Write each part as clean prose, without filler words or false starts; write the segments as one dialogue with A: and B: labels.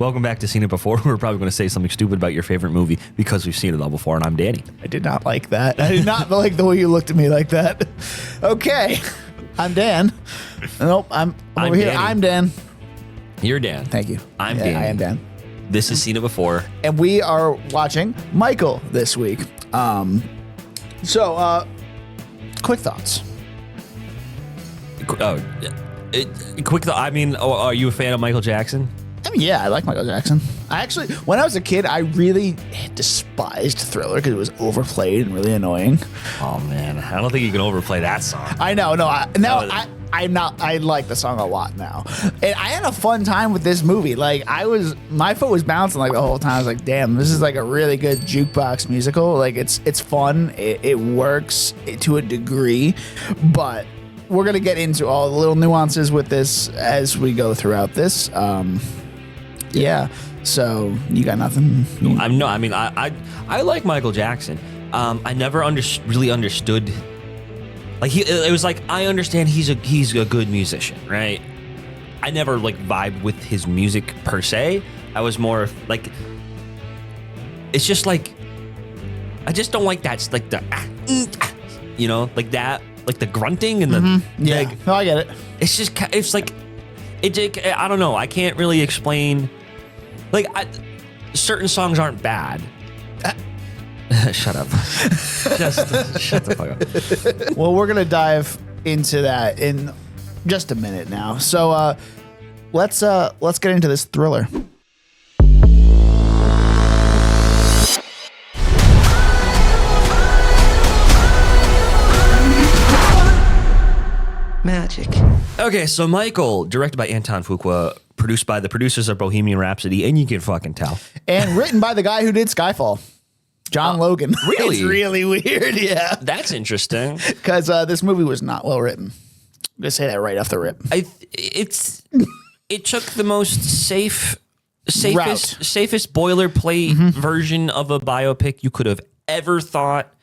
A: Welcome back to Seen It Before. We're probably going to say something stupid about your favorite movie because we've seen it all before, and I'm Danny.
B: I did not like that. I did not like the way you looked at me like that. Okay. I'm Dan. Nope, I'm over here.
A: Danny.
B: I'm Dan.
A: You're Dan.
B: Thank you.
A: I'm Danny.
B: I am Dan.
A: This is Seen It Before.
B: And we are watching Michael this week. Quick thoughts.
A: Quick thought. I mean, are you a fan of Michael Jackson?
B: I mean, yeah, I like Michael Jackson. I actually, when I was a kid, I really despised Thriller because it was overplayed and really annoying.
A: Oh man, I don't think you can overplay that song.
B: I know. No, I'm not. I like the song a lot now, and I had a fun time with this movie. Like my foot was bouncing like the whole time. I was like, damn, this is like a really good jukebox musical. Like it's fun. It works to a degree, but we're gonna get into all the little nuances with this as we go throughout this. Yeah. So you got nothing?
A: I like Michael Jackson. I never really understood. Like it was like I understand he's a good musician, right? I never like vibed with his music per se. I was more like, it's just like, I just don't like that. Like the, like that, like the grunting and the
B: yeah.
A: Like,
B: No, I get it.
A: it's just it's like I don't know. I can't really explain. Like certain songs aren't bad. Shut up. Just shut the fuck up.
B: Well, we're gonna dive into that in just a minute now. So let's get into this thriller.
C: Magic.
A: Okay, so Michael, directed by Anton Fuqua, produced by the producers of Bohemian Rhapsody, and you can fucking tell.
B: And written by the guy who did Skyfall, John Logan.
A: Really?
B: It's really weird, yeah.
A: That's interesting.
B: Because this movie was not well written. I'm gonna say that right off the rip.
A: It took the most safest boilerplate version of a biopic you could have ever thought.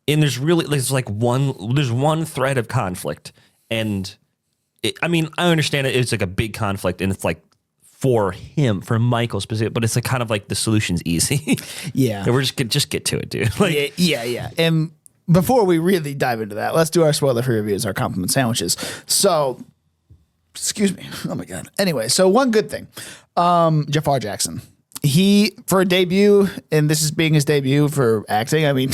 A: And there's one thread of conflict. And I understand it's like a big conflict and it's like for Michael specific, but it's like kind of like the solution's easy.
B: Yeah.
A: And we're just get to it, dude. Like,
B: yeah. And before we really dive into that, let's do our spoiler-free reviews, our compliment sandwiches. So, excuse me. Oh my God. Anyway, so one good thing. Jafar Jackson. He, for a debut, and this is being his debut for acting, I mean,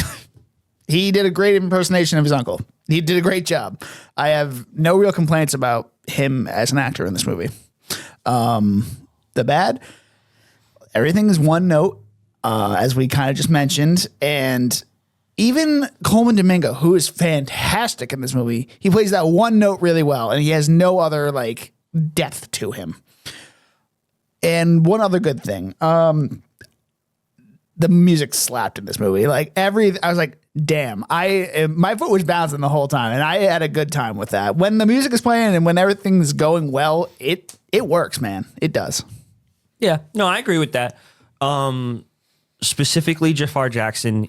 B: he did a great impersonation of his uncle. He did a great job. I have no real complaints about him as an actor in this movie. The bad, everything is one note, as we kind of just mentioned. And even Coleman Domingo, who is fantastic in this movie, he plays that one note really well, and he has no other like depth to him. And one other good thing, the music slapped in this movie. Like I was like, damn, my foot was bouncing the whole time, and I had a good time with that. When the music is playing and when everything's going well, it works, man. It does.
A: yeah, no, I agree with that. Specifically Jafar Jackson,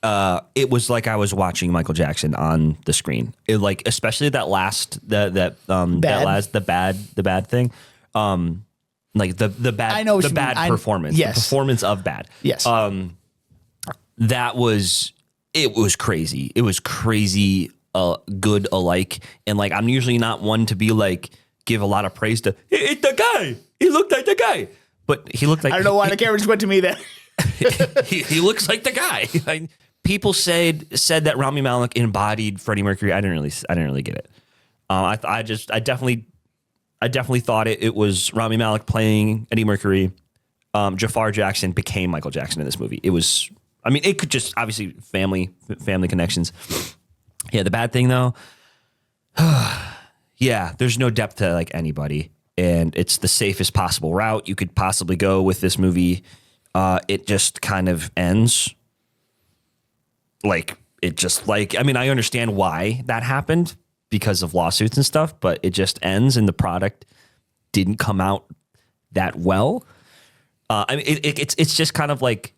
A: it was like I was watching Michael Jackson on the screen. It like, especially that last the bad thing. Like the bad,
B: I know
A: the bad performance,
B: yes.
A: The performance of bad.
B: Yes.
A: It was crazy. It was crazy, good alike. And like, I'm usually not one to be like, give a lot of praise to it's the guy. He looked like the guy, but he looked like,
B: I don't know why the camera just went to me then.
A: he looks like the guy. Like, people said that Rami Malek embodied Freddie Mercury. I didn't really get it. I definitely thought it was Rami Malek playing Eddie Mercury. Jafar Jackson became Michael Jackson in this movie. It was, I mean, it could just obviously family connections. Yeah, the bad thing though, yeah, there's no depth to like anybody, and it's the safest possible route you could possibly go with this movie. It just kind of ends. Like I mean, I understand why that happened because of lawsuits and stuff, but it just ends and the product didn't come out that well. I mean, it's just kind of like,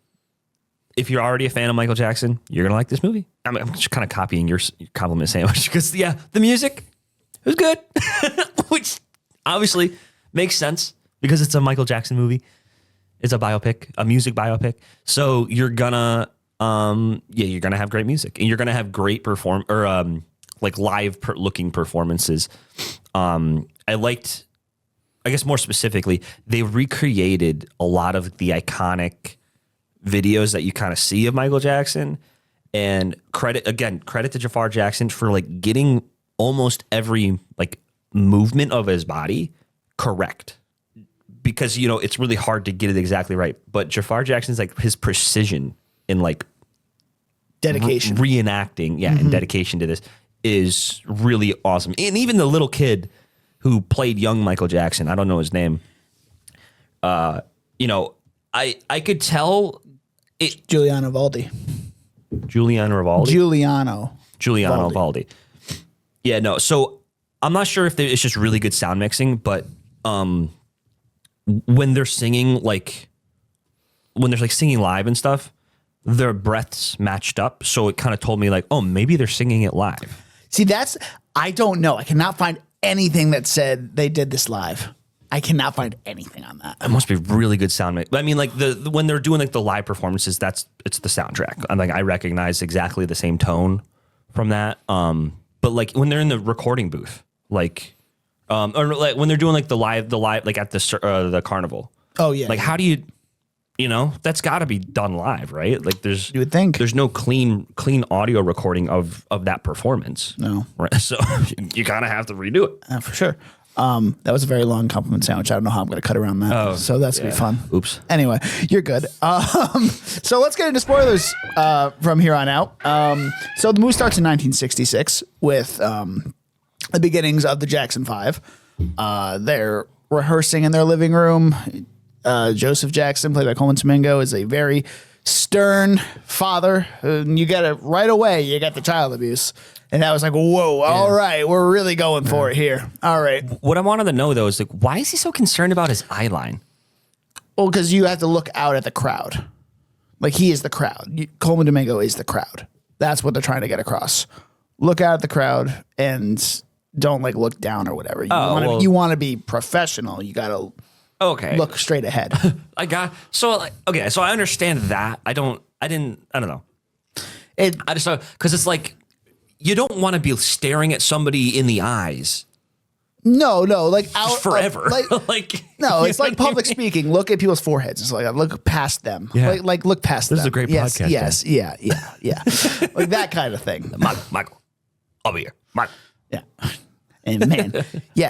A: if you're already a fan of Michael Jackson, you're gonna like this movie. I'm just kind of copying your compliment sandwich because yeah, the music was good, which obviously makes sense because it's a Michael Jackson movie. It's a biopic, a music biopic. So you're gonna you're gonna have great music, and you're gonna have great like live looking performances. I liked, I guess more specifically, they recreated a lot of the iconic videos that you kind of see of Michael Jackson, and credit to Jafar Jackson for like getting almost every like movement of his body correct, because it's really hard to get it exactly right. But Jafar Jackson's like his precision in like
B: dedication,
A: reenacting, and dedication to this is really awesome. And even the little kid who played young Michael Jackson, I don't know his name. I could tell it.
B: Giuliano Valdi.
A: Giuliano Valdi. Yeah, no. So I'm not sure if it's just really good sound mixing, but when they're singing, like when they're like singing live and stuff, their breaths matched up. So it kind of told me like, oh, maybe they're singing it live.
B: See, I don't know. I cannot find anything that said they did this live. I cannot find anything on that.
A: It must be really good sound mix. I mean, like when they're doing like the live performances, it's the soundtrack. I'm like, I recognize exactly the same tone from that. But like when they're in the recording booth, like, or like when they're doing like the live, like at the carnival.
B: Oh yeah.
A: Like how do you, that's got to be done live, right? Like
B: you would think
A: there's no clean audio recording of that performance.
B: No.
A: Right. So you kind of have to redo it.
B: For sure. That was a very long compliment sandwich. I don't know how I'm going to cut around that.
A: Oh,
B: so that's going to be fun.
A: Oops.
B: Anyway, you're good. So let's get into spoilers from here on out. So the movie starts in 1966 with the beginnings of the Jackson 5. They're rehearsing in their living room. Joseph Jackson, played by Coleman Domingo, is a very stern father. You get it right away. You got the child abuse. And I was like, whoa, all right, we're really going for it here. All right.
A: What I wanted to know, though, is like, why is he so concerned about his eye line?
B: Well, because you have to look out at the crowd. Like, he is the crowd. Coleman Domingo is the crowd. That's what they're trying to get across. Look out at the crowd and don't, like, look down or whatever. You want to be professional. You got to look straight ahead.
A: So I understand that. I don't know. I just, because it's like, you don't want to be staring at somebody in the eyes.
B: No, like out
A: forever.
B: No, it's like public speaking. Look at people's foreheads. It's like look past them.
A: Yeah.
B: Like look past them.
A: This is a great podcast.
B: Yes, yeah. Like that kind of thing.
A: Michael, over here. Michael.
B: Yeah. And man,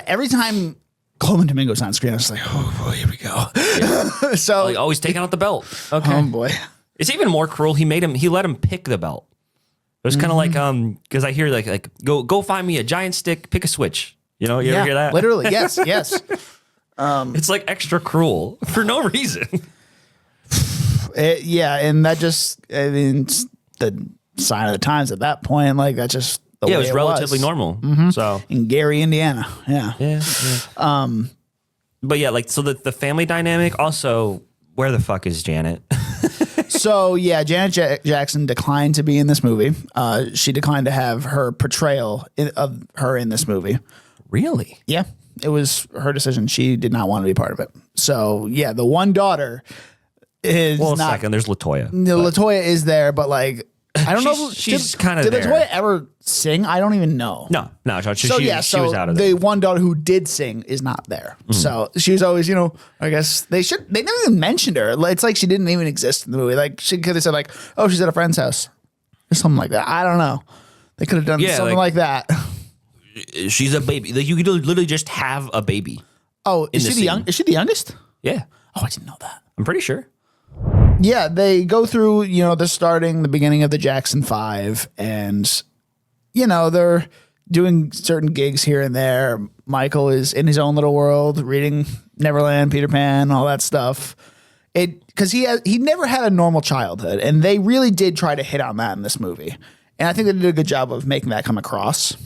B: every time Coleman Domingo's on screen, I was like, oh boy, here we go. Yeah. So
A: he's taking out the belt. Okay.
B: Oh boy.
A: It's even more cruel. He let him pick the belt. It was kind of like because I hear like go find me a giant stick, pick a switch. You ever hear that?
B: Literally, yes.
A: It's like extra cruel for no reason.
B: And that just, it's the sign of the times at that point. Like that's just the way
A: it was relatively normal.
B: Mm-hmm.
A: So
B: in Gary, Indiana, yeah.
A: But yeah, like so the family dynamic. Also, where the fuck is Janet?
B: So Janet Jackson declined to be in this movie. She declined to have her portrayal of her in this movie.
A: Really?
B: Yeah, it was her decision. She did not want to be part of it. So the one daughter is not.
A: Second, there's LaToya.
B: LaToya is there, but like I don't know.
A: She's kind of there.
B: Did LaToya ever sing? I don't even know.
A: No. She was out of
B: the
A: there.
B: one daughter who did sing is not there. Mm-hmm. So she was always, I guess they never even mentioned her. It's like she didn't even exist in the movie. Like she could have said like, oh, she's at a friend's house or something like that. I don't know. They could have done something like that.
A: She's a baby. Like you could literally just have a baby.
B: Oh, is she the youngest?
A: Yeah.
B: Oh, I didn't know that.
A: I'm pretty sure.
B: Yeah, they go through, the beginning of the Jackson 5, and, they're doing certain gigs here and there. Michael is in his own little world, reading Neverland, Peter Pan, all that stuff. Because he never had a normal childhood, and they really did try to hit on that in this movie. And I think they did a good job of making that come across.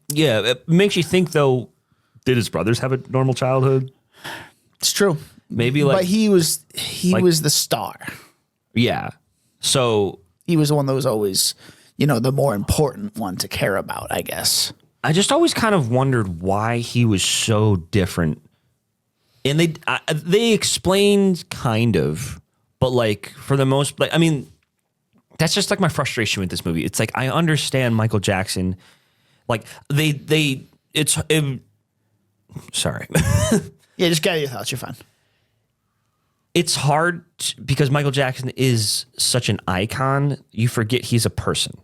A: It makes you think, though, did his brothers have a normal childhood?
B: It's true.
A: Maybe like,
B: but he was the star.
A: Yeah. So
B: he was the one that was always, the more important one to care about, I guess.
A: I just always kind of wondered why he was so different And they explained kind of, but like for the most, like I mean, that's just like my frustration with this movie. It's like I understand Michael Jackson, like sorry.
B: Yeah, just get your thoughts. You're fine.
A: It's hard because Michael Jackson is such an icon. You forget he's a person.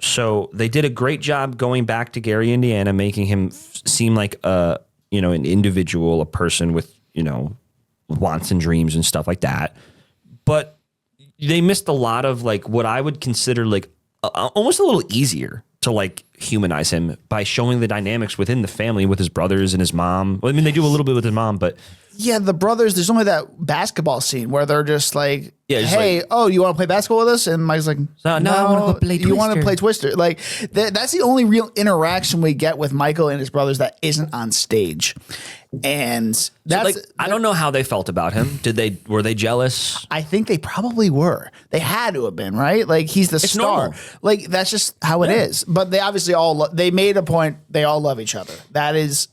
A: So they did a great job going back to Gary, Indiana, making him seem like an individual, a person with, wants and dreams and stuff like that. But they missed a lot of like what I would consider like almost a little easier to like humanize him by showing the dynamics within the family with his brothers and his mom. Well, I mean, they do a little bit with his mom, but
B: yeah, the brothers, there's only that basketball scene where they're just like, hey, you want to play basketball with us? And Mike's like, no, I want to play Twister. You want to play Twister. Like, that's the only real interaction we get with Michael and his brothers that isn't on stage. And that's...
A: So I don't know how they felt about him. Were they jealous?
B: I think they probably were. They had to have been, right? Like, he's the star.
A: Normal.
B: Like, that's just how it is. But they obviously they made a point. They all love each other. That is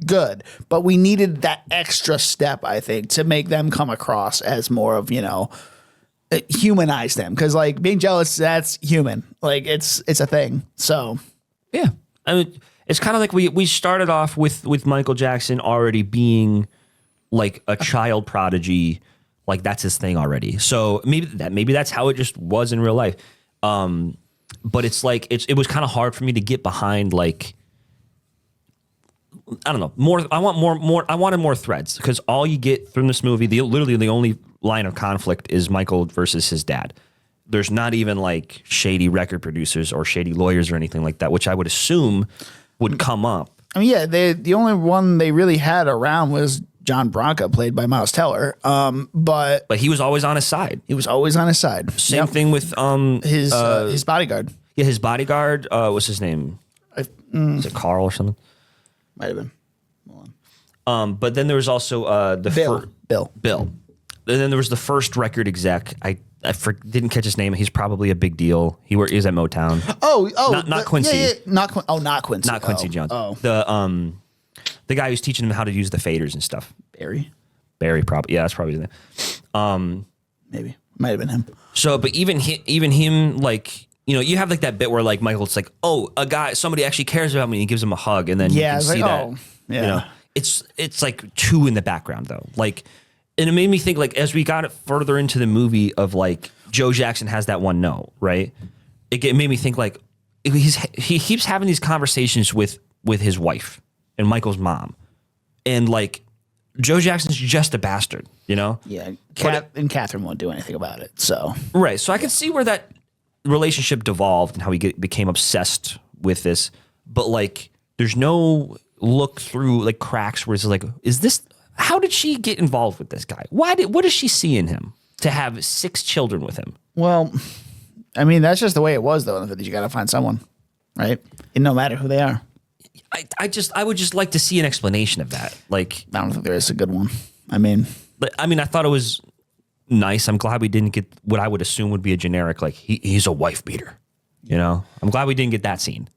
B: good, but we needed that extra step, I think, to make them come across as more of, humanize them, because like being jealous, that's human, like it's a thing. So
A: yeah, I mean, it's kind of like we started off with Michael Jackson already being like a child prodigy, like that's his thing already. So maybe that's how it just was in real life. But it's like it was kind of hard for me to get behind, like, I don't know, more. I wanted more threads, because all you get from this movie, literally the only line of conflict is Michael versus his dad. There's not even like shady record producers or shady lawyers or anything like that, which I would assume would come up.
B: I mean, yeah, the only one they really had around was John Branca, played by Miles Teller. But
A: he was always on his side.
B: He was always on his side.
A: Same thing with
B: his bodyguard.
A: Yeah, his bodyguard. What's his name? Is it Carl or something?
B: Might have been.
A: But then there was also
B: Bill.
A: And then there was the first record exec. I didn't catch his name. He's probably a big deal. He is at Motown.
B: Not
A: Quincy.
B: Yeah, not Quincy.
A: Not Quincy Jones.
B: Oh.
A: The guy who's teaching him how to use the faders and stuff. Barry, probably. Yeah, that's probably his name.
B: Maybe. Might have been him.
A: So, but even him, like, you have like that bit where like Michael's like, oh, somebody actually cares about me, and he gives him a hug, and then you can see that.
B: Yeah.
A: It's like two in the background though. Like, and it made me think, like, as we got further into the movie of like Joe Jackson has that one note, right? It made me think like he keeps having these conversations with his wife and Michael's mom, and like Joe Jackson's just a bastard,
B: Yeah. And Catherine won't do anything about it. So
A: right. So I can see where that relationship devolved and how he became obsessed with this, but like there's no look through like cracks where it's like, how did she get involved with this guy? What does she see in him to have 6 children with him?
B: Well, I mean, that's just the way it was though. You got to find someone, right? And no matter who they are.
A: I would just like to see an explanation of that. Like,
B: I don't think there is a good one. I mean,
A: I thought it was nice. I'm glad we didn't get what I would assume would be a generic, like he's a wife beater. I'm glad we didn't get that scene.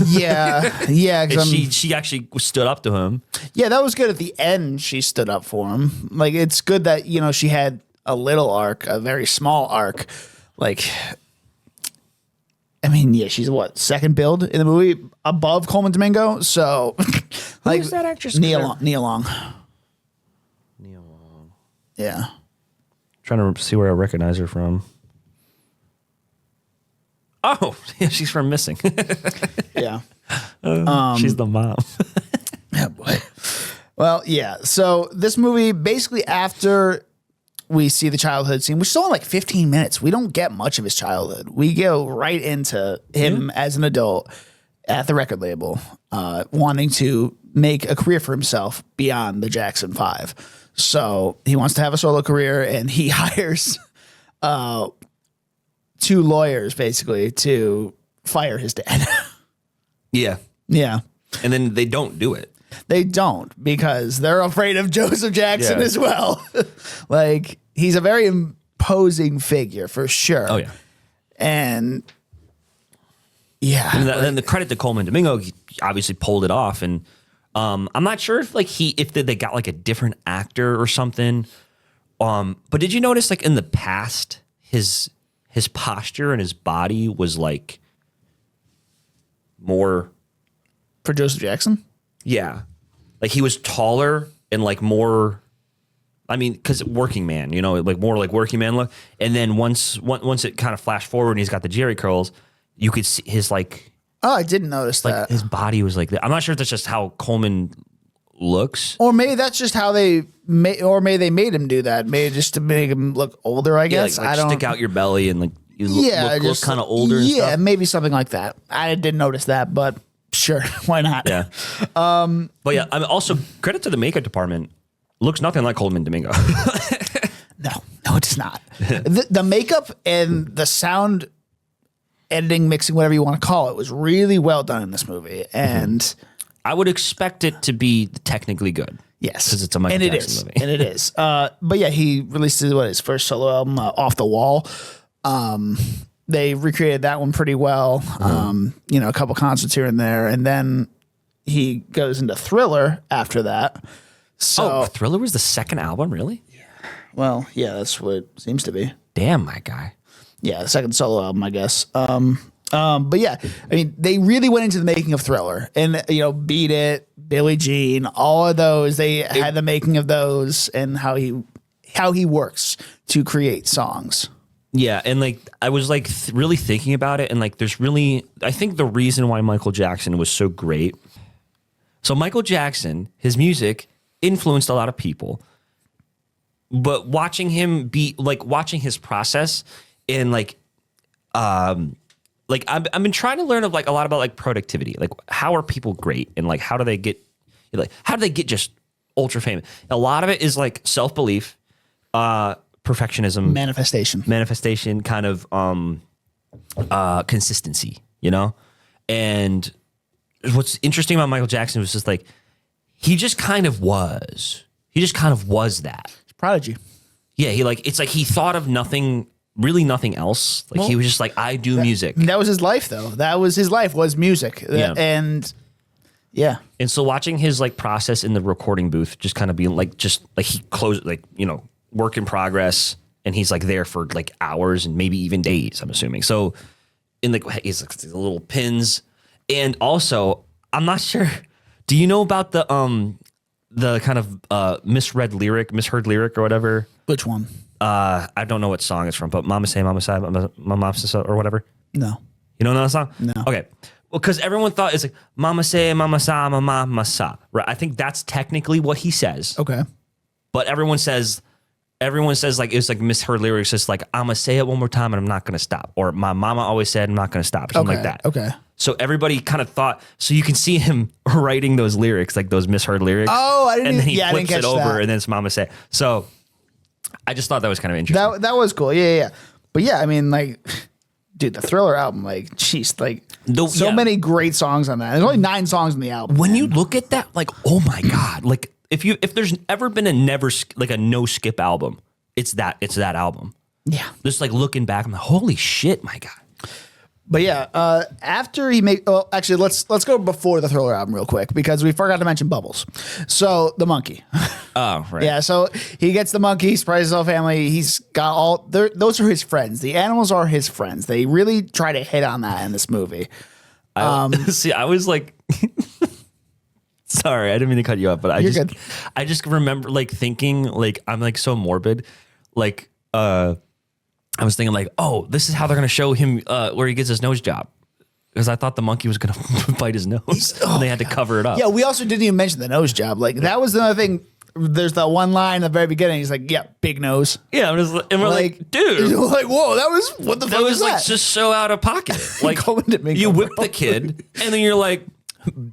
B: Yeah. Because
A: she actually stood up to him.
B: Yeah, that was good. At the end, she stood up for him. Like, it's good that she had a little arc, a very small arc. Like, I mean, yeah, she's second build in the movie above Coleman Domingo. So, like,
A: who's that actress?
B: Nia Long. Yeah.
A: Trying to see where I recognize her from. Oh, yeah, she's from Missing.
B: Yeah.
A: She's the mom.
B: Yeah, boy. Well, yeah. So this movie, basically after we see the childhood scene, which is only like 15 minutes, we don't get much of his childhood. We go right into him as an adult at the record label, wanting to make a career for himself beyond the Jackson 5. So he wants to have a solo career, and he hires 2 lawyers basically to fire his dad.
A: Yeah.
B: Yeah.
A: And then they don't do it.
B: They don't, because they're afraid of Joseph Jackson as well. Like, he's a very imposing figure for sure.
A: Oh, yeah.
B: And yeah.
A: And then the credit to Coleman Domingo, he obviously pulled it off. And I'm not sure if like if they got like a different actor or something. But did you notice like in the past his posture and his body was like more
B: For Joseph Jackson?
A: yeah, like he was taller and like more. I mean, because working man, like more like working man look. And then once it kind of flashed forward and he's got the Jerry curls, you could see his like.
B: Oh, I didn't notice
A: Like
B: that.
A: his body was like that. I'm not sure if that's just how Coleman looks.
B: Or maybe that's just how they made him do that. Maybe just to make him look older, I guess.
A: Like
B: I don't
A: stick out your belly and like you look
B: just
A: kind of older. And
B: yeah,
A: stuff.
B: maybe something like that. I didn't notice that, but sure, why not?
A: Yeah. But yeah, I mean, also credit to the makeup department. Looks nothing like Coleman Domingo.
B: No, it does not. The makeup and the sound editing, mixing, whatever you want to call it, was really well done in this movie. And
A: I would expect it to be technically good.
B: yes,
A: because it's a Michael Jackson movie.
B: And it is. But yeah, he released his first solo album, Off the Wall. They recreated that one pretty well. A couple concerts here and there, and then he goes into Thriller after that. So,
A: Thriller was the second album, really?
B: well, yeah, that's what it seems to be.
A: Damn, my guy.
B: Yeah, the second solo album, I guess. But yeah, I mean, they really went into the making of Thriller, and Beat It, Billie Jean, all of those. They had the making of those and how he works to create songs.
A: Yeah, and like I was like really thinking about it, and like I think the reason why Michael Jackson was so great. So Michael Jackson, his music influenced a lot of people, but watching his process and like I've been trying to learn a lot about like productivity, like how are people great and like how do they get just ultra famous? A lot of it is like self-belief, perfectionism, manifestation, kind of consistency, and what's interesting about Michael Jackson was just like he just kind of was that
B: Prodigy.
A: yeah it's like he thought of nothing else, like he was just like, I do music.
B: That was his life, though. That was his life, was music.
A: Yeah.
B: And yeah.
A: And so watching his like process in the recording booth, just kind of being like, just like he closed, like, work in progress. And he's like there for like hours and maybe even days, I'm assuming. So in like, he's like these little pins. And also, I'm not sure. Do you know about the kind of misheard lyric or whatever?
B: Which one?
A: I don't know what song it's from, but Mama Say, Mama Say, Mama Say, or whatever.
B: No.
A: You don't know that song?
B: No.
A: Okay. Well, because everyone thought it's like Mama Say, Mama Sa, Mama Sa. Right. I think that's technically what he says.
B: Okay.
A: But everyone says like it's like misheard lyrics, just like I'm gonna say it one more time and I'm not gonna stop, or my mama always said I'm not gonna stop, something like that.
B: Okay.
A: So everybody kind of thought. So you can see him writing those lyrics, like those misheard lyrics.
B: Oh, I didn't.
A: And then he
B: I didn't
A: flips
B: catch
A: it over,
B: that.
A: and then it's Mama Say. So I just thought that was kind of interesting.
B: That was cool. Yeah. But yeah, I mean, like, dude, the Thriller album, like, jeez, like, many great songs on that. There's only 9 songs on the album.
A: When you look at that, like, oh my god, like if there's ever been a no skip album, it's that album.
B: Yeah.
A: Just like looking back, I'm like, holy shit, my god.
B: But yeah, after he made, well, actually, let's go before the Thriller album real quick, because we forgot to mention Bubbles. So the monkey.
A: Oh, right.
B: Yeah, so he gets the monkey, surprises his whole family. He's got all, those are his friends. The animals are his friends. They really try to hit on that in this movie.
A: See, I was like, sorry, I didn't mean to cut you off, but I just remember like thinking, like, I'm like so morbid, like, I was thinking like, oh, this is how they're going to show him where he gets his nose job. Because I thought the monkey was going to bite his nose and they had to cover it up.
B: Yeah, we also didn't even mention the nose job. Like, that was another thing. There's that one line at the very beginning. He's like, yeah, big nose.
A: Yeah, and we're like, dude.
B: We're like, whoa, what the fuck
A: was
B: that?
A: like just so out of pocket. Like, you whip the kid and then you're like,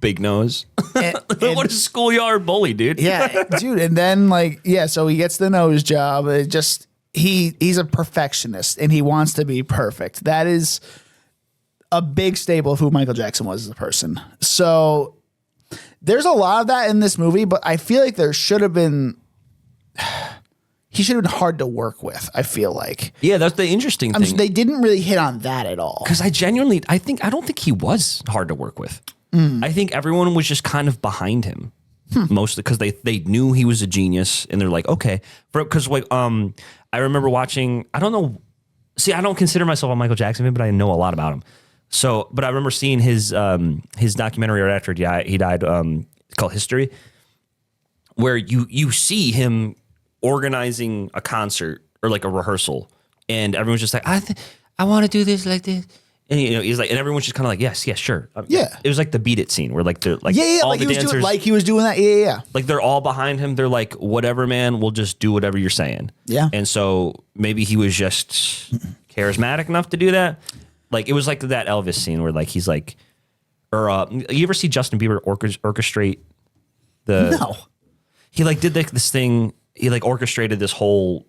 A: big nose. What a schoolyard bully, dude.
B: Yeah, dude. And then like, yeah, so he gets the nose job. It just, he's a perfectionist and he wants to be perfect. That is a big staple of who Michael Jackson was as a person. So there's a lot of that in this movie, but I feel like he should have been hard to work with, I feel like.
A: Yeah, that's the interesting thing.
B: They didn't really hit on that at all.
A: Because I don't think he was hard to work with. I think everyone was just kind of behind him. mostly because they knew he was a genius, and they're like, okay, because like I remember watching. I don't know. See, I don't consider myself a Michael Jackson fan, but I know a lot about him. So, but I remember seeing his documentary right after he died. It's called History, where you see him organizing a concert or like a rehearsal, and everyone's just like, I want to do this like this. And he's like, and everyone's just kind of like, yes, sure.
B: Yeah.
A: It was like the Beat It scene where like all
B: like
A: the dancers,
B: he was doing that. Yeah.
A: like they're all behind him. They're like, whatever, man, we'll just do whatever you're saying.
B: Yeah.
A: And so maybe he was just charismatic enough to do that. Like it was like that Elvis scene where like he's like, or you ever see Justin Bieber orchestrate the?
B: No.
A: He like did like this thing. He like orchestrated this whole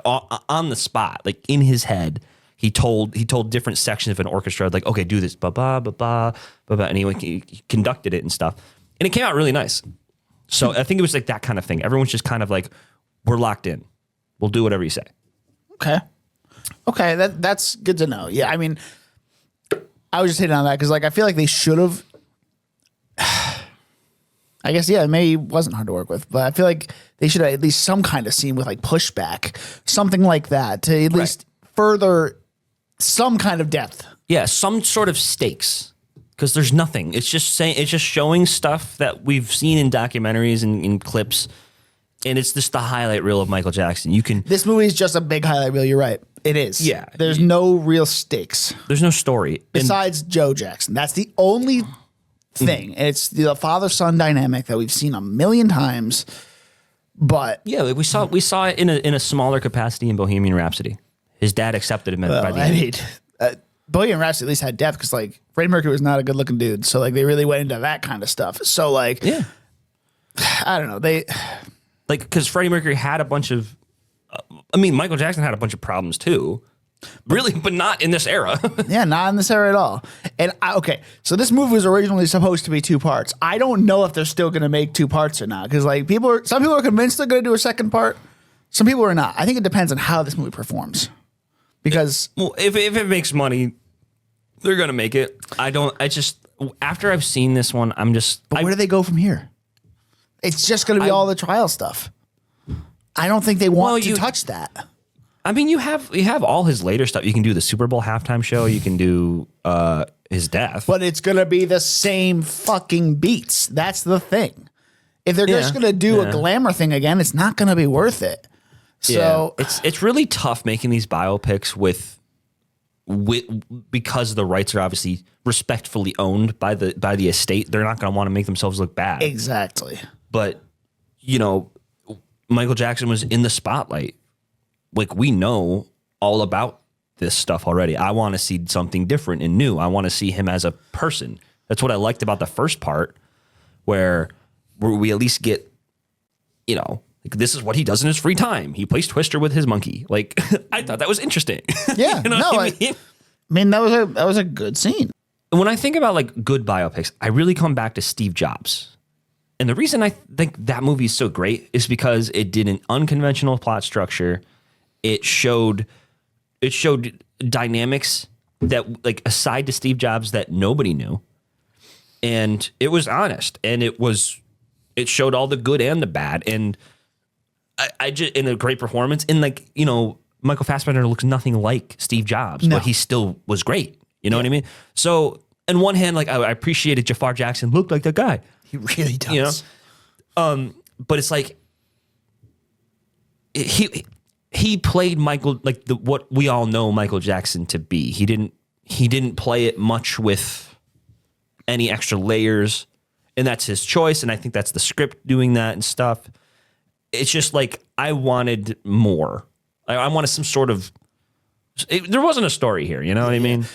A: on the spot, like in his head. He told different sections of an orchestra, like, okay, do this, ba ba ba ba ba ba, and he conducted it and stuff, and it came out really nice. So I think it was like that kind of thing. Everyone's just kind of like, we're locked in. We'll do whatever you say.
B: Okay, that's good to know. Yeah, I mean, I was just hitting on that because like I feel like they should have. I guess maybe it wasn't hard to work with, but I feel like they should have at least some kind of scene with like pushback, something like that to at least further some kind of depth.
A: Yeah, some sort of stakes, because there's nothing. It's just showing stuff that we've seen in documentaries and in clips, and it's just the highlight reel of Michael Jackson.
B: This movie is just a big highlight reel. You're right. It is.
A: Yeah.
B: There's no real stakes.
A: There's no story
B: besides Joe Jackson. That's the only thing. And it's the father-son dynamic that we've seen a million times. But
A: yeah, we saw it in a smaller capacity in Bohemian Rhapsody. His dad accepted him by the end.
B: Bohemian Rhapsody at least had depth because like Freddie Mercury was not a good looking dude, so like they really went into that kind of stuff. So like, I don't know,
A: because Freddie Mercury had a bunch of. Michael Jackson had a bunch of problems too, really, but not in this era.
B: Yeah, not in this era at all. And so this movie was originally supposed to be 2 parts. I don't know if they're still going to make 2 parts or not because like some people are convinced they're going to do a second part. Some people are not. I think it depends on how this movie performs. Because
A: if it makes money, they're gonna make it. After I've seen this one, But
B: where do they go from here? It's just gonna be all the trial stuff. I don't think they want to touch that.
A: I mean, you have all his later stuff. You can do the Super Bowl halftime show. You can do his death.
B: But it's gonna be the same fucking beats. That's the thing. If they're just gonna do a glamour thing again, it's not gonna be worth it. So
A: it's really tough making these biopics with because the rights are obviously respectfully owned by the estate. They're not going to want to make themselves look bad.
B: Exactly.
A: But Michael Jackson was in the spotlight. Like we know all about this stuff already. I want to see something different and new. I want to see him as a person. That's what I liked about the first part, where we at least get, like this is what he does in his free time. He plays Twister with his monkey. Like I thought that was interesting.
B: Yeah, I mean that was a good scene.
A: When I think about like good biopics, I really come back to Steve Jobs. And the reason I think that movie is so great is because it did an unconventional plot structure. It showed dynamics that like aside to Steve Jobs that nobody knew. And it was honest, and it showed all the good and the bad. And I just in a great performance. And like, Michael Fassbender looks nothing like Steve Jobs, but he still was great. You know what I mean? So on one hand, like I appreciated Jafar Jackson looked like that guy.
B: He really does.
A: But it's like he played Michael like what we all know Michael Jackson to be. He didn't play it much with any extra layers, and that's his choice. And I think that's the script doing that and stuff. It's just like I wanted more. I wanted some sort of. There wasn't a story here. You know what I mean?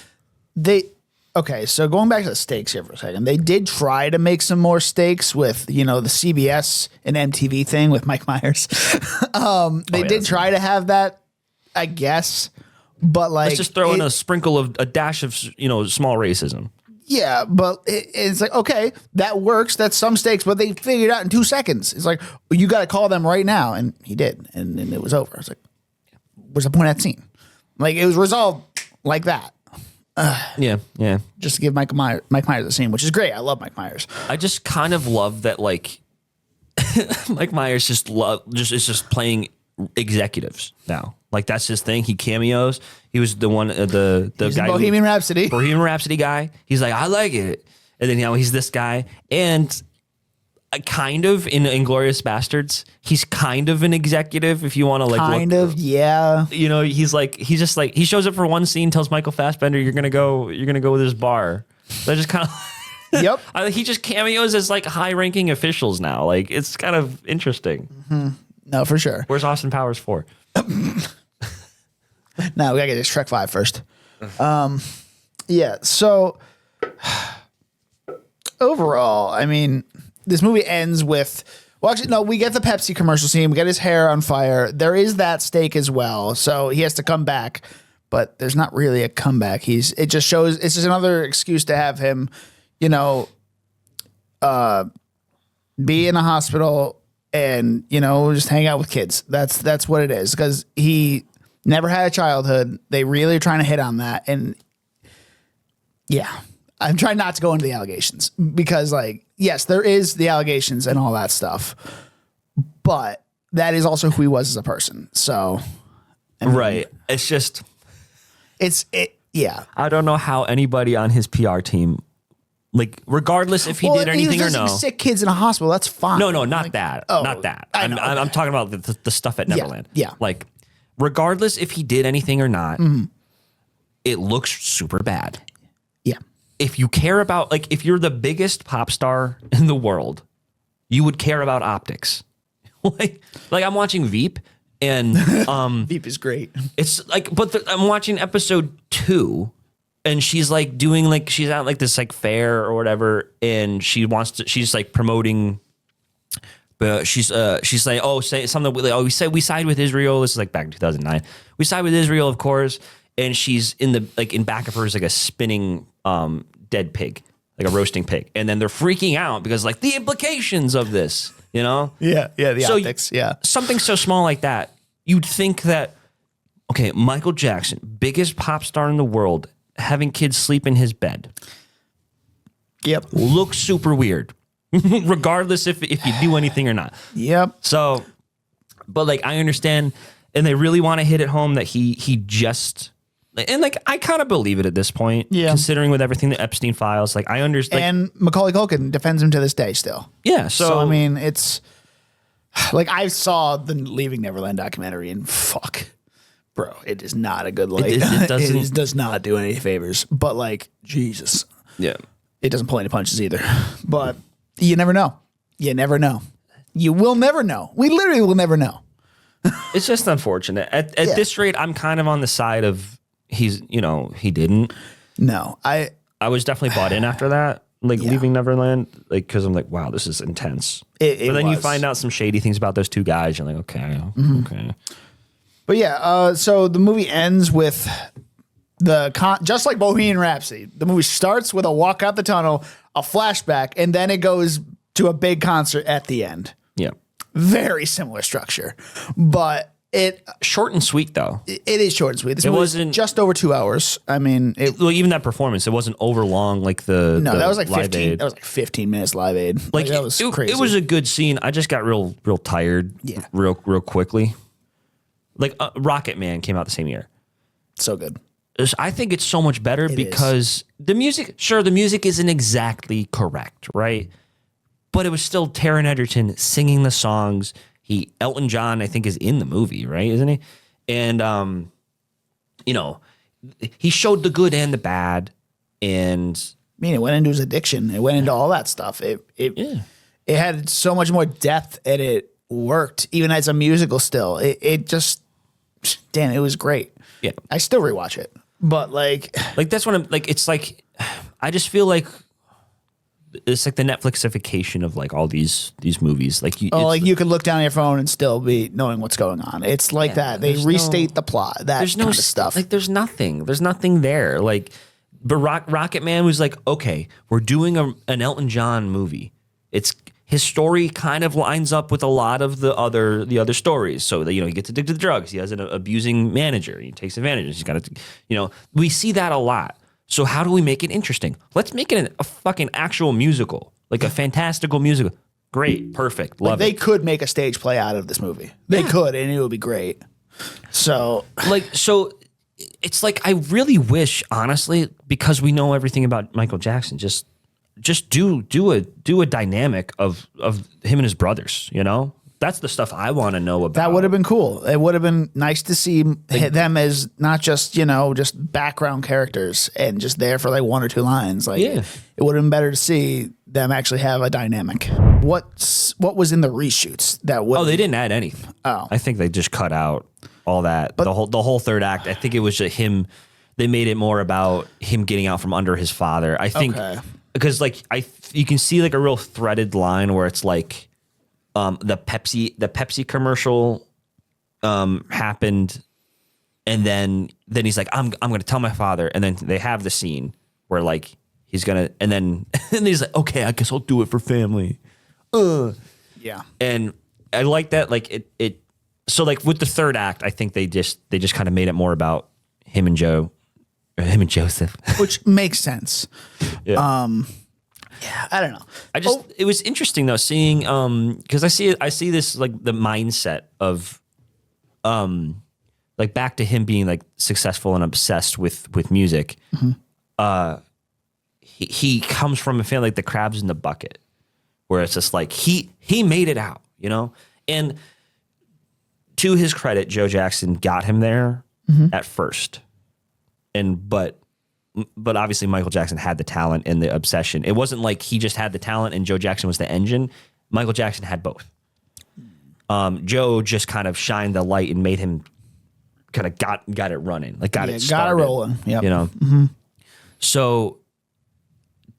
B: Okay, so going back to the stakes here for a second, they did try to make some more stakes with, the CBS and MTV thing with Mike Myers. They did try to have that, I guess, but like...
A: Let's just throw in a dash of, small racism.
B: Yeah, but it's like, okay, that works. That's some stakes, but they figured it out in 2 seconds. It's like, well, you got to call them right now. And he did, and it was over. I was like, what's the point of that scene? Like, it was resolved like that.
A: Yeah.
B: Just to give Mike Myers a scene, which is great. I love Mike Myers.
A: I just kind of love that, like, Mike Myers is just playing executives now. Like that's his thing. He cameos. He was the one the guy
B: Bohemian
A: Rhapsody guy. He's like, I like it, and then he's this guy, and kind of in Inglourious Bastards, he's kind of an executive if you want to like
B: yeah.
A: He's just like he shows up for one scene, tells Michael Fassbender you're gonna go with this bar. That just kind of.
B: Yep.
A: He just cameos as like high-ranking officials now. Like it's kind of interesting.
B: Mm-hmm. No, for sure.
A: Where's Austin Powers 4?
B: No, we gotta get this Shrek 5 first. Yeah. So overall, I mean, this movie ends with. Well, actually, no. We get the Pepsi commercial scene. We get his hair on fire. There is that stake as well. So he has to come back, but there's not really a comeback. It just shows. It's just another excuse to have him. Be in a hospital and, just hang out with kids. That's what it is. Because he never had a childhood. They really are trying to hit on that. And yeah, I'm trying not to go into the allegations because yes, there is the allegations and all that stuff, but that is also who he was as a person. So,
A: right. It's just,
B: yeah.
A: I don't know how anybody on his PR team, like, regardless if he did anything or no.
B: Sick kids in a hospital, that's fine.
A: No, not that. Not that. I'm talking about the stuff at Neverland.
B: Yeah.
A: Like, regardless if he did anything or not, it looks super bad.
B: Yeah.
A: If you care about, like, if you're the biggest pop star in the world, you would care about optics. like I'm watching Veep and
B: Veep is great.
A: It's like, but I'm watching episode 2. And she's like doing like she's at like this like fair or whatever, and she's like promoting, but she's like, oh, say something like, we side with Israel. This is like back in 2009. We side with Israel, of course. And she's in back of her is like a spinning dead pig, like a roasting pig, and then they're freaking out because like the implications of this,
B: Yeah, the optics, yeah.
A: Something so small like that, you'd think that okay, Michael Jackson, biggest pop star in the world. Having kids sleep in his bed.
B: Yep.
A: Looks super weird. Regardless if you do anything or not.
B: Yep.
A: So, but like I understand, and they really want to hit it home that he just, and like I kind of believe it at this point.
B: Yeah.
A: Considering with everything the Epstein files, like I understand.
B: And Macaulay Culkin defends him to this day still.
A: Yeah.
B: So I mean, it's like I saw the Leaving Neverland documentary and fuck. Bro, it is not a good it does not do any favors. But like, Jesus.
A: Yeah.
B: It doesn't pull any punches either. But you never know. You never know. You will never know. We literally will never know.
A: It's just unfortunate. At this rate, I'm kind of on the side of he didn't.
B: No. I
A: was definitely bought in after that. Like Leaving Neverland, like because I'm like, wow, this is intense. But then you find out some shady things about those two guys. You're like, okay.
B: But yeah, so the movie ends with just like Bohemian Rhapsody. The movie starts with a walk out the tunnel, a flashback, and then it goes to a big concert at the end.
A: Yeah.
B: Very similar structure, but
A: short and sweet though.
B: It is short and sweet. This
A: wasn't
B: just over 2 hours. I mean,
A: even that performance, it wasn't over long like the
B: that was like 15.
A: Aid.
B: That was like 15 minutes Live Aid.
A: Like
B: that was crazy.
A: It was a good scene. I just got real tired.
B: Yeah.
A: Real quickly. Like Rocket Man came out the same year.
B: So good.
A: I think it's so much better because the music isn't exactly correct, right? But it was still Taron Egerton singing the songs. Elton John, I think, is in the movie, right? Isn't he? And, he showed the good and the bad. And
B: I mean, it went into his addiction. It went into all that stuff. It had so much more depth and it worked even as a musical still. It just, damn, it was great.
A: Yeah.
B: I still rewatch it. But like
A: that's what I'm like. It's like, I just feel like it's like the Netflixification of like all these movies. Like you
B: could look down at your phone and still be knowing what's going on. It's like that. They restate the plot. There's kind of stuff.
A: Like there's nothing there. Like, but Rocket Man was like, okay, we're doing an Elton John movie. His story kind of lines up with a lot of the other stories. So that, he gets addicted to drugs. He has an abusing manager. He takes advantage. He's got to, we see that a lot. So how do we make it interesting? Let's make it a fucking actual musical, like a fantastical musical. Great, perfect, love
B: They
A: it.
B: could make a stage play out of this movie. They could, and it would be great. So,
A: So it's like I really wish, honestly, because we know everything about Michael Jackson, just do a dynamic of him and his brothers. You know, that's the stuff I want to know about.
B: that would have been cool. It would have been nice to see them as not just, just background characters and just there for like one or two lines. Like,
A: Yeah.
B: it would have been better to see them actually have a dynamic. What was in the reshoots that would?
A: Oh, they didn't add anything.
B: Oh.
A: I think they just cut out all that. The whole third act. I think it was just him. They made it more about him getting out from under his father. I think because you can see like a real threaded line where it's like the Pepsi commercial happened, and then he's like, I'm going to tell my father, and then they have the scene where like he's gonna, and then and he's like, okay, I guess I'll do it for family.
B: Yeah.
A: And I like that. Like it. So like with the third act, I think they just kind of made it more about him and Joseph,
B: Which makes sense.
A: Yeah.
B: Yeah, I don't know.
A: It was interesting though seeing because I see this like the mindset of like back to him being like successful and obsessed with music. Mm-hmm. He comes from a family like the crabs in the bucket, where it's just like he made it out, and to his credit, Joe Jackson got him there at first, but obviously Michael Jackson had the talent and the obsession. It wasn't like he just had the talent and Joe Jackson was the engine. Michael Jackson had both. Joe just kind of shined the light and made him kind of got it running, like got it started,
B: rolling. Yeah,
A: So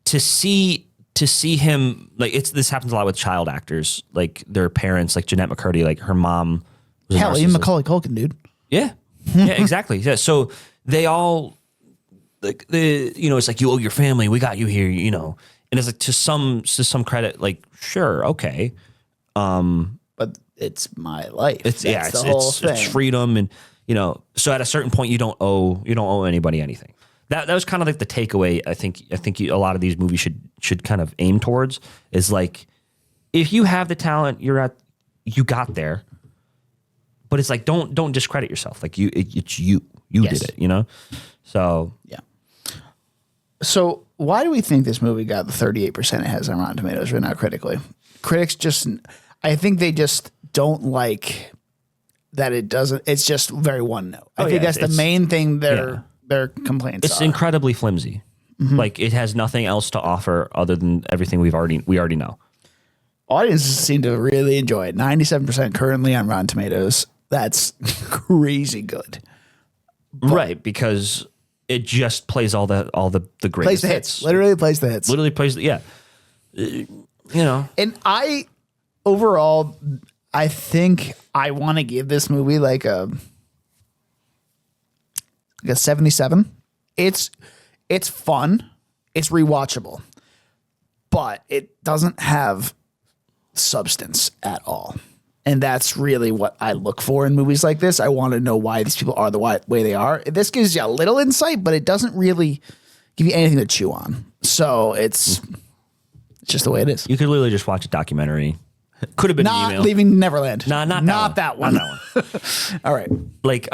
A: to see him like this happens a lot with child actors, like their parents, like Jeanette McCurdy, like her mom.
B: Hell, even Macaulay Culkin, dude.
A: Yeah, exactly. Yeah, so they all like it's like you owe your family. We got you here, and it's like to some credit, like sure, okay,
B: but it's my life.
A: It's freedom, and so at a certain point you don't owe anybody anything. That was kind of like the takeaway. I think a lot of these movies should kind of aim towards is like if you have the talent, you got there. But it's like don't discredit yourself. Like it's you did it, So
B: yeah. So why do we think this movie got the 38% it has on Rotten Tomatoes right now critically? Critics I think they just don't like that it doesn't. It's just very one note. I think that's the main thing their complaints.
A: It's incredibly flimsy. Mm-hmm. Like it has nothing else to offer other than everything we already know.
B: Audiences seem to really enjoy it. 97% currently on Rotten Tomatoes. That's crazy good.
A: Right, because it just plays all the greatest
B: plays the hits. Literally plays the hits.
A: Literally plays
B: And overall, I think I want to give this movie like a 77. It's fun. It's rewatchable. But it doesn't have substance at all. And that's really what I look for in movies like this. I want to know why these people are the way they are. This gives you a little insight, but it doesn't really give you anything to chew on. So it's just the way it is.
A: You could literally just watch a documentary. Could have been
B: not
A: an email.
B: Leaving Neverland.
A: Not
B: that one.
A: Not that one.
B: All right.
A: Like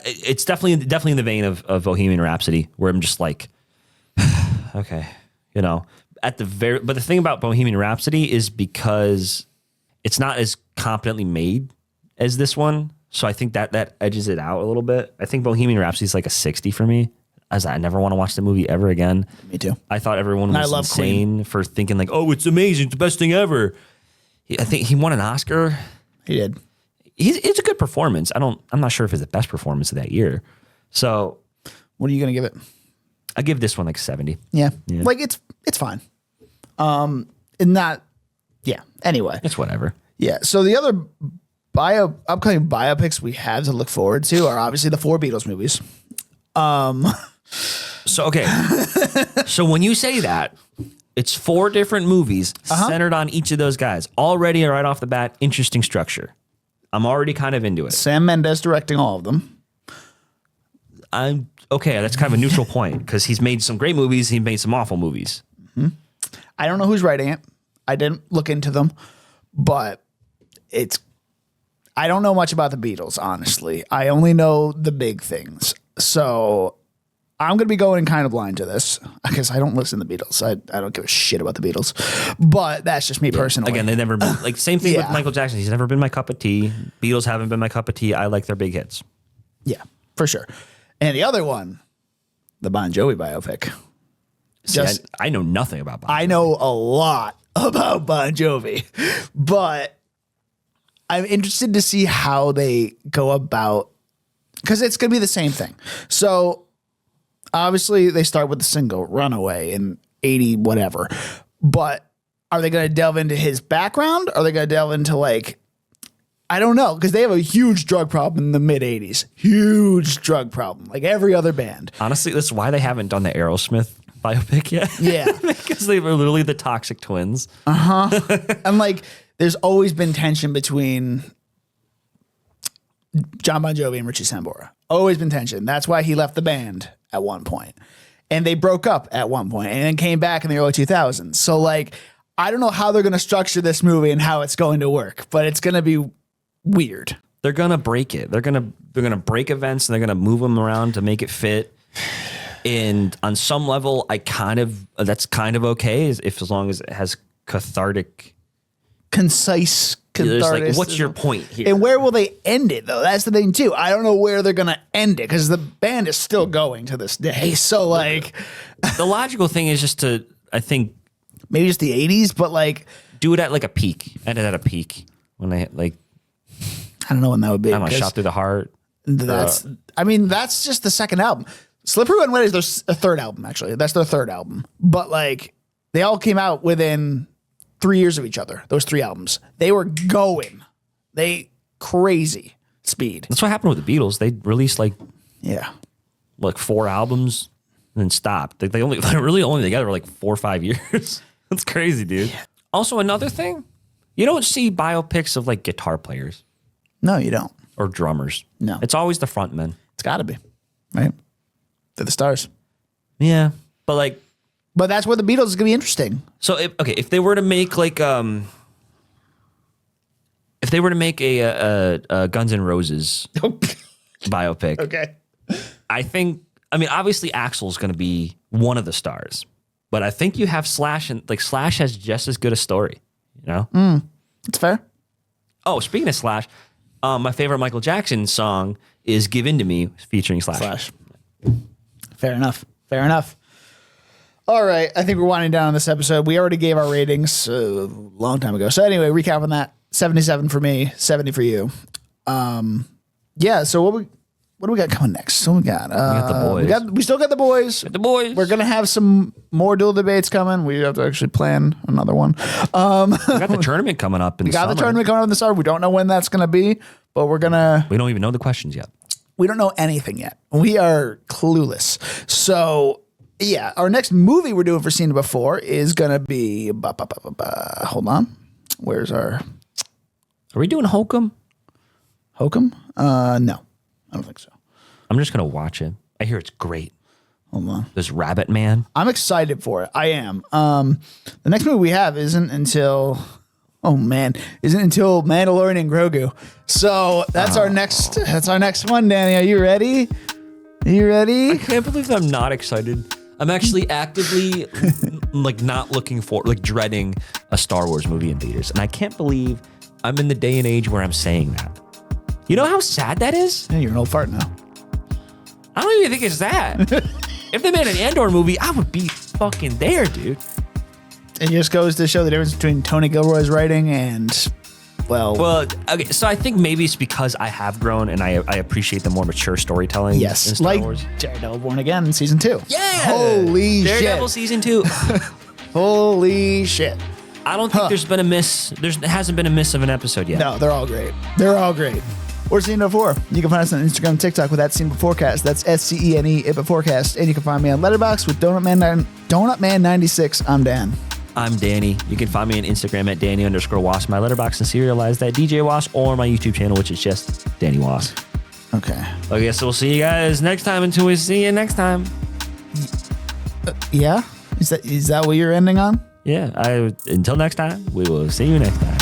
A: it's definitely in the vein of Bohemian Rhapsody, where I'm just like, okay, but the thing about Bohemian Rhapsody is because it's not as competently made as this one. So I think that edges it out a little bit. I think Bohemian Rhapsody is like a 60 for me, as I never want to watch the movie ever again.
B: Me too.
A: I thought everyone was insane for thinking like, oh, it's amazing. It's the best thing ever. I think he won an Oscar.
B: He did.
A: It's a good performance. I'm not sure if it's the best performance of that year. So
B: what are you going to give it?
A: I give this one like 70.
B: Yeah. Like it's fine. And not, yeah. Anyway.
A: It's whatever.
B: Yeah. So the other upcoming biopics we have to look forward to are obviously the 4 Beatles movies.
A: So, okay. So when you say that, it's 4 different movies centered on each of those guys. Already right off the bat, interesting structure. I'm already kind of into it.
B: Sam Mendes directing all of them.
A: I'm okay. That's kind of a neutral point because he's made some great movies. He made some awful movies.
B: Mm-hmm. I don't know who's writing it. I didn't look into them, but I don't know much about the Beatles, honestly. I only know the big things. So I'm going to be going kind of blind to this because I don't listen to the Beatles. I don't give a shit about the Beatles, but that's just me personally.
A: Again, they never been, like same thing with Michael Jackson. He's never been my cup of tea. Beatles haven't been my cup of tea. I like their big hits.
B: Yeah, for sure. And the other one, the Bon Jovi biopic.
A: See, I know nothing about Bon Jovi.
B: I know a lot about Bon Jovi, but I'm interested to see how they go about, because it's going to be the same thing. So obviously they start with the single Runaway in 80 whatever, but are they going to delve into his background? Are they going to delve into like, I don't know, because they have a huge drug problem in the mid 80s. Huge drug problem, like every other band.
A: Honestly, that's why they haven't done the Aerosmith biopic yet.
B: Yeah.
A: Because they were literally the Toxic Twins.
B: And like, there's always been tension between John Bon Jovi and Richie Sambora. Always been tension. That's why he left the band at one point. And they broke up at one point and then came back in the early 2000s. So like, I don't know how they're going to structure this movie and how it's going to work, but it's going to be weird.
A: They're going to break it. They're going to break events and they're going to move them around to make it fit. And on some level, that's kind of okay as long as it has
B: concise cathartic.
A: Like, what's your point here?
B: And where will they end it though? That's the thing too. I don't know where they're gonna end it because the band is still going to this day. So like,
A: the logical thing is just to, I think,
B: maybe just the 80s, but like,
A: do it at like a peak. End it at a peak when they like.
B: I don't know when that would be.
A: I don't know, Shot Through the Heart.
B: That's just the second album. Slippery When Wet is their third album actually. That's their third album. But like, they all came out within 3 years of each other. Those 3 albums, they were going, crazy speed.
A: That's what happened with the Beatles. They released like 4 albums and then stopped. They're really only together for like 4 or 5 years. That's crazy, dude. Yeah. Also, another thing, you don't see biopics of like guitar players.
B: No, you don't.
A: Or drummers.
B: No,
A: it's always the frontmen.
B: It's got to be, right? They're the stars.
A: Yeah, but
B: that's where the Beatles is gonna be interesting.
A: So if they were to make like a Guns N' Roses biopic,
B: okay,
A: I mean obviously Axl's gonna be one of the stars, but I think you have Slash, and like Slash has just as good a story, you know?
B: It's fair.
A: Oh, speaking of Slash, my favorite Michael Jackson song is "Give In to Me" featuring Slash.
B: Fair enough. All right, I think we're winding down on this episode. We already gave our ratings a long time ago. So anyway, recap on that: 77 for me, 70 for you. Yeah. So what do we got coming next? So we got
A: The Boys.
B: We still got the boys.
A: The Boys.
B: We're gonna have some more dual debates coming. We have to actually plan another one.
A: We got the tournament coming up in the summer.
B: The tournament coming up in the summer. We don't know when that's gonna be, but we're gonna.
A: We don't even know the questions yet.
B: We don't know anything yet. We are clueless. So. Yeah, our next movie we're doing for Seen It Before is gonna be. Hold on, where's our?
A: Are we doing Hokum?
B: Hokum? No, I don't think so.
A: I'm just gonna watch it. I hear it's great.
B: Hold on.
A: This Rabbit Man.
B: I'm excited for it. I am. The next movie we have isn't until. Oh man, isn't until Mandalorian and Grogu. So that's our next. That's our next one, Danny. Are you ready? Are you ready?
A: I can't believe I'm not excited. I'm actually actively like not looking for, like dreading a Star Wars movie in theaters. And I can't believe I'm in the day and age where I'm saying that. You know how sad that is?
B: Yeah, you're an old fart now.
A: I don't even think it's that. If they made an Andor movie, I would be fucking there, dude.
B: It just goes to show the difference between Tony Gilroy's writing and, well,
A: okay. So I think maybe it's because I have grown and I appreciate the more mature storytelling.
B: Yes,
A: in Star
B: like
A: Wars.
B: Daredevil Born Again in season 2.
A: Yeah,
B: holy
A: Daredevil
B: shit.
A: season 2.
B: Holy shit.
A: I don't think there's been a miss. There hasn't been a miss of an episode yet.
B: No, they're all great. They're all great. Or Seen It Before. You can find us on Instagram and TikTok with @SeenItBeforecast. That's SCENE It Beforecast. And you can find me on Letterboxd with DonutMan96. I'm Dan.
A: I'm Danny. You can find me on Instagram at Danny_Wass, my Letterboxd and serialized at DJ Wass, or my YouTube channel, which is just Danny Wass.
B: Okay.
A: Okay, so we'll see you guys next time until we see you next time.
B: Yeah? Is that what you're ending on?
A: Yeah. Until next time, we will see you next time.